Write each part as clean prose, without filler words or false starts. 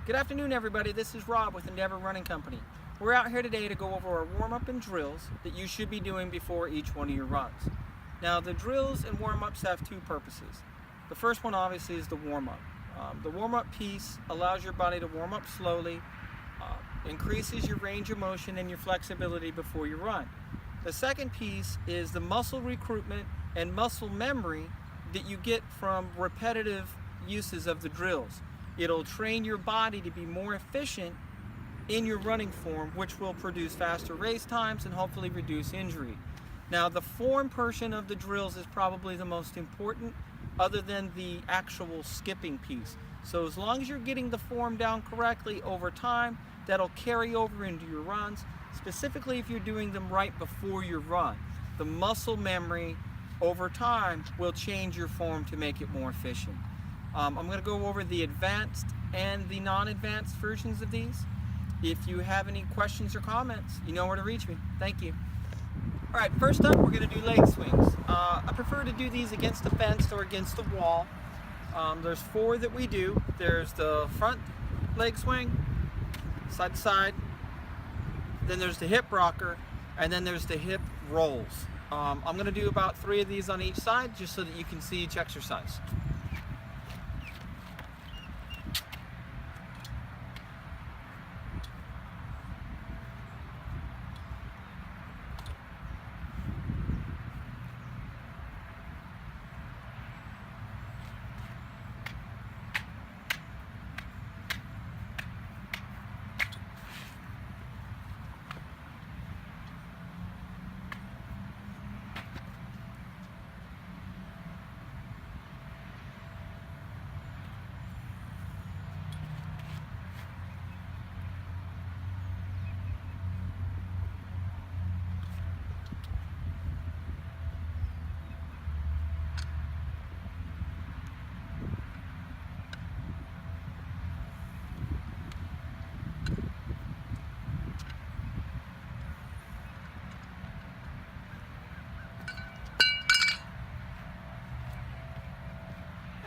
Good afternoon, everybody. This is Rob with Endeavor Running Company. We're out here today to go over our warm-up and drills that you should be doing before each one of your runs. Now, the drills and warm-ups have two purposes. The first one, obviously, is the warm-up. The warm-up piece allows your body to warm up slowly, increases your range of motion and your flexibility before you run. The second piece is the muscle recruitment and muscle memory that you get from repetitive uses of the drills. It'll train your body to be more efficient in your running form, which will produce faster race times and hopefully reduce injury. Now, the form portion of the drills is probably the most important, other than the actual skipping piece. So as long as you're getting the form down correctly over time, that'll carry over into your runs, specifically if you're doing them right before your run. The muscle memory over time will change your form to make it more efficient. I'm going to go over the advanced and the non-advanced versions of these. If you have any questions or comments, you know where to reach me. Thank you. All right, first up, we're going to do leg swings. I prefer to do these against the fence or against the wall. There's four that we do. There's the front leg swing, side to side. Then there's the hip rocker, and then there's the hip rolls. I'm going to do about 3 of these on each side just so that you can see each exercise.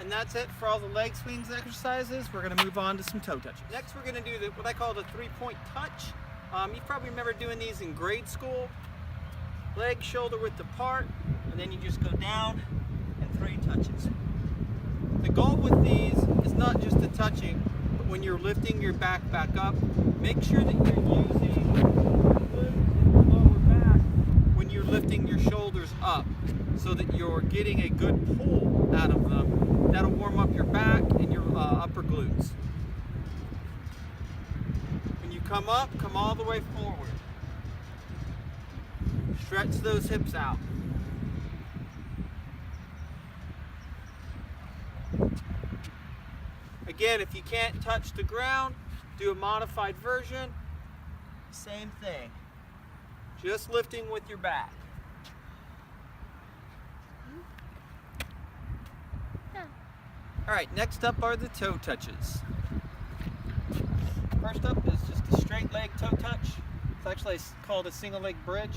And that's it for all the leg swings exercises. We're going to move on to some toe touches. Next, we're going to do what I call the 3-point touch. You probably remember doing these in grade school. Leg, shoulder width apart, and then you just go down and 3 touches. The goal with these is not just the touching, but when you're lifting your back up, make sure that you're using your glutes in the lower back when you're lifting your shoulders up, so that you're getting a good pull out of them. That'll warm up your back and your upper glutes. When you come up, come all the way forward. Stretch those hips out. Again, if you can't touch the ground, do a modified version. Same thing. Just lifting with your back. All right, next up are the toe touches. First up is just a straight leg toe touch. It's actually called a single leg bridge.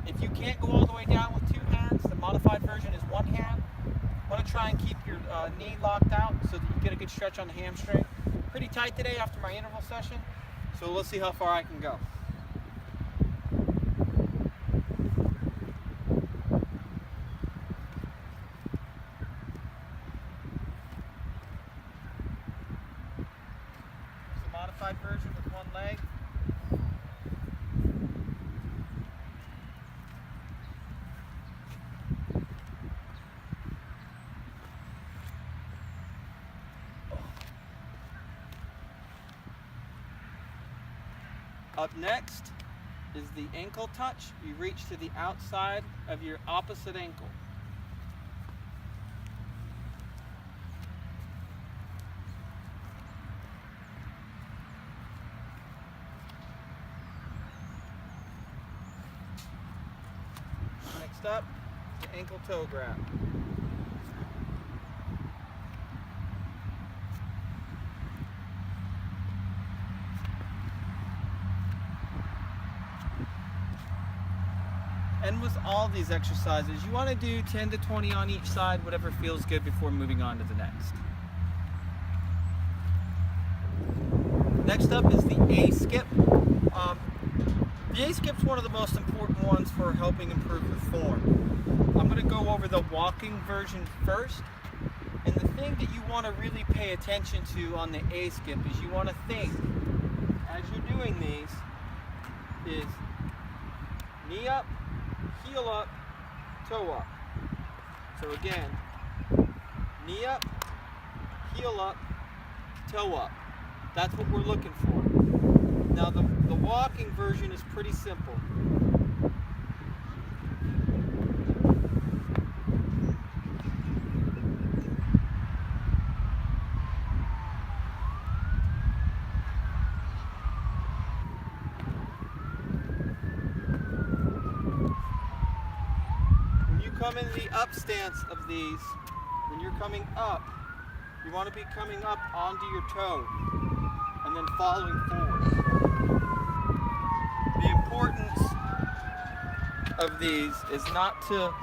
If you can't go all the way down with 2 hands, the modified version is 1 hand. I want to try and keep your knee locked out so that you get a good stretch on the hamstring. Pretty tight today after my interval session, so let's see how far I can go. Modified version with 1 leg. Up next is the ankle touch. You reach to the outside of your opposite ankle. Next up, the ankle toe grab. And with all these exercises, you want to do 10 to 20 on each side, whatever feels good before moving on to the next. Next up is the A-skip. The A-skip's one of the most important ones for helping improve your form. I'm going to go over the walking version first. And the thing that you want to really pay attention to on the A-skip is you want to think, as you're doing these, is knee up, heel up, toe up. So again, knee up, heel up, toe up. That's what we're looking for. Now the walking version is pretty simple. When you come in the up stance of these, when you're coming up, you want to be coming up onto your toe and then following forward. The importance of these is not to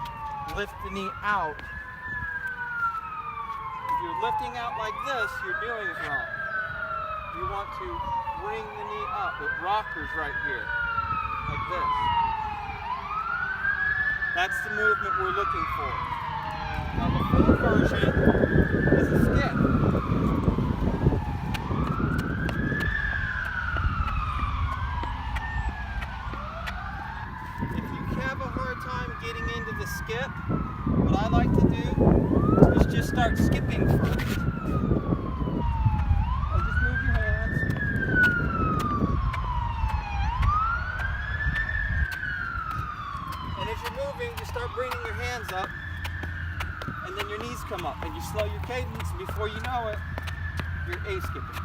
lift the knee out. If you're lifting out like this, you're doing it wrong. You want to bring the knee up with rockers right here, like this. That's the movement we're looking for. Now the full version is a skip. Getting into the skip, what I like to do is just start skipping first. And just move your hands. And as you're moving, you start bringing your hands up, and then your knees come up, and you slow your cadence, and before you know it, you're A-skipping.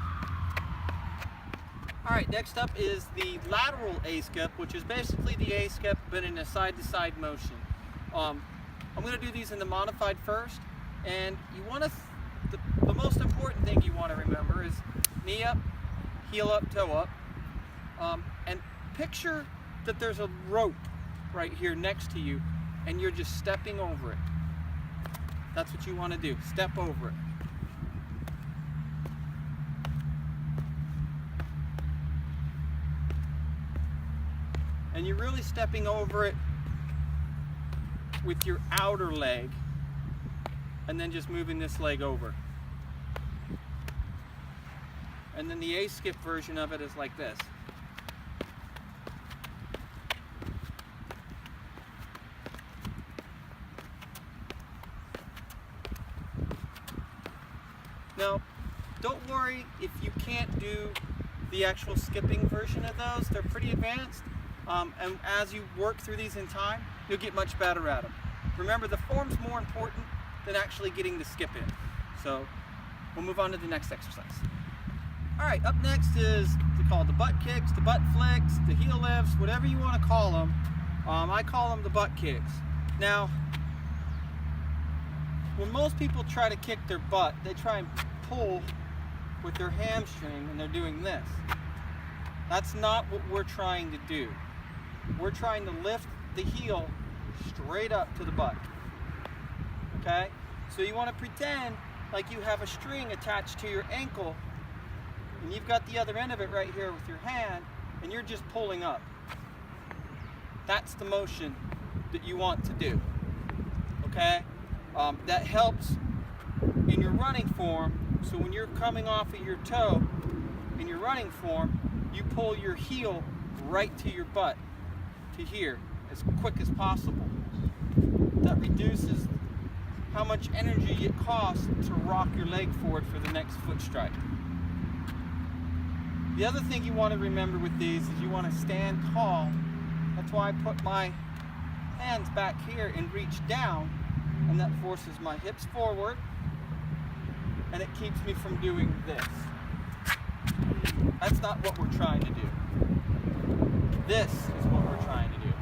Alright, next up is the lateral A-skip, which is basically the A-skip but in a side-to-side motion. I'm going to do these in the modified first, and you want to, the most important thing you want to remember is knee up, heel up, toe up, and picture that there's a rope right here next to you, and you're just stepping over it. That's what you want to do, step over it. And you're really stepping over it with your outer leg and then just moving this leg over. And then the A-skip version of it is like this. Now, don't worry if you can't do the actual skipping version of those. They're pretty advanced. And as you work through these in time, you'll get much better at them. Remember, the form's more important than actually getting the skip in. So we'll move on to the next exercise. All right, up next is called the butt kicks, the butt flicks, the heel lifts, whatever you want to call them. I call them the butt kicks. Now, when most people try to kick their butt, they try and pull with their hamstring and they're doing this. That's not what we're trying to do. We're trying to lift the heel straight up to the butt. Okay? So you want to pretend like you have a string attached to your ankle and you've got the other end of it right here with your hand and you're just pulling up. That's the motion that you want to do. Okay? That helps in your running form. So when you're coming off of your toe in your running form, you pull your heel right to your butt, to here, as quick as possible. That reduces how much energy it costs to rock your leg forward for the next foot strike. The other thing you want to remember with these is you want to stand tall. That's why I put my hands back here and reach down, and that forces my hips forward, and it keeps me from doing this. That's not what we're trying to do. This is what we're trying to do.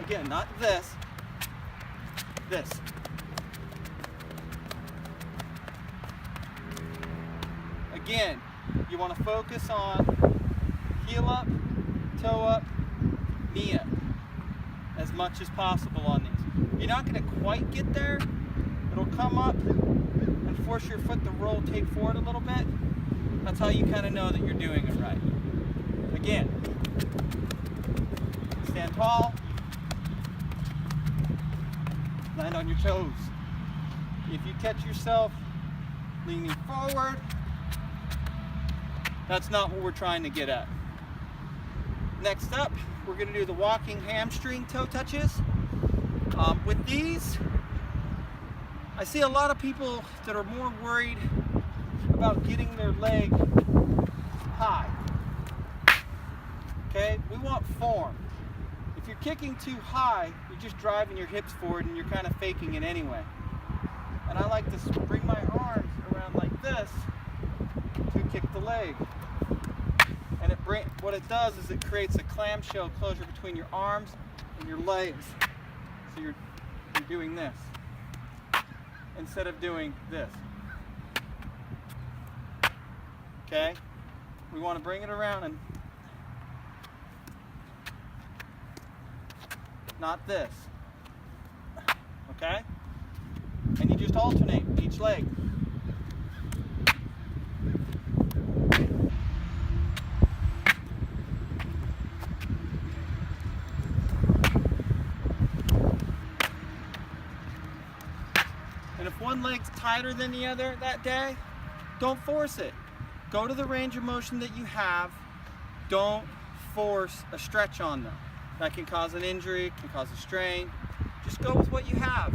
Again, not this. This. Again, you want to focus on heel up, toe up, knee up as much as possible on these. You're not going to quite get there, It'll come up and force your foot to rotate forward a little bit. That's how you kind of know that you're doing it right. Again, stand tall, land on your toes. If you catch yourself leaning forward, that's not what we're trying to get at. Next up, we're going to do the walking hamstring toe touches. With these, I see a lot of people that are more worried about getting their leg high. Okay, we want form. If you're kicking too high, you're just driving your hips forward and you're kind of faking it anyway. And I like to bring my arms around like this to kick the leg. And what it does is it creates a clamshell closure between your arms and your legs. So you're doing this instead of doing this. Okay? We want to bring it around and not this. Okay? And you just alternate each leg. And if one leg's tighter than the other that day, don't force it. Go to the range of motion that you have. Don't force a stretch on them. That can cause an injury, can cause a strain. Just go with what you have.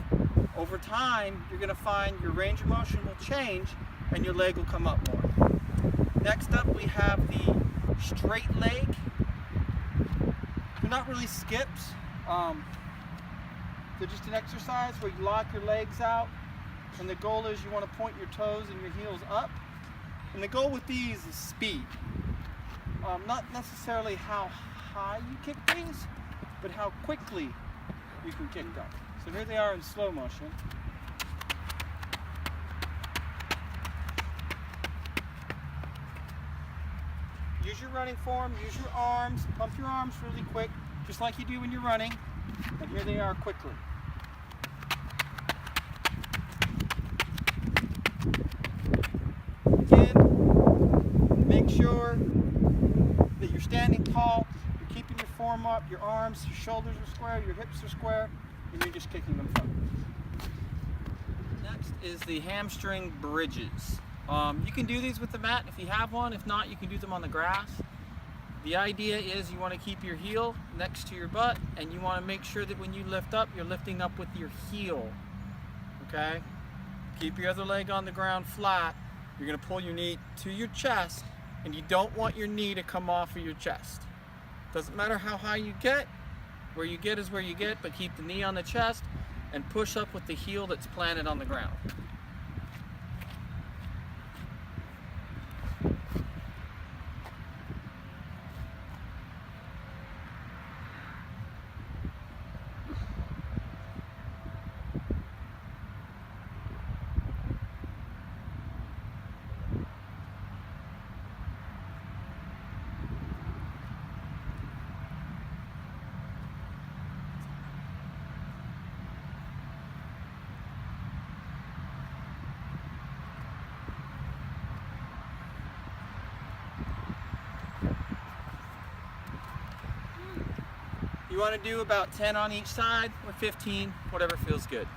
Over time, you're going to find your range of motion will change and your leg will come up more. Next up, we have the straight leg. They're not really skips. They're just an exercise where you lock your legs out, and the goal is you want to point your toes and your heels up. And the goal with these is speed. Not necessarily how high you kick these, but how quickly you can kick them. So here they are in slow motion. Use your running form, use your arms, pump your arms really quick, just like you do when you're running. And here they are quickly. Again, make sure that you're standing tall, you're keeping your form up, your arms, your shoulders are square, your hips are square, and you're just kicking them forward. Next is the hamstring bridges. You can do these with the mat if you have one. If not, you can do them on the grass. The idea is you want to keep your heel next to your butt, and you want to make sure that when you lift up, you're lifting up with your heel. Okay? Keep your other leg on the ground flat. You're going to pull your knee to your chest, and you don't want your knee to come off of your chest. Doesn't matter how high you get, where you get is where you get, but keep the knee on the chest and push up with the heel that's planted on the ground. You want to do about 10 on each side or 15, whatever feels good.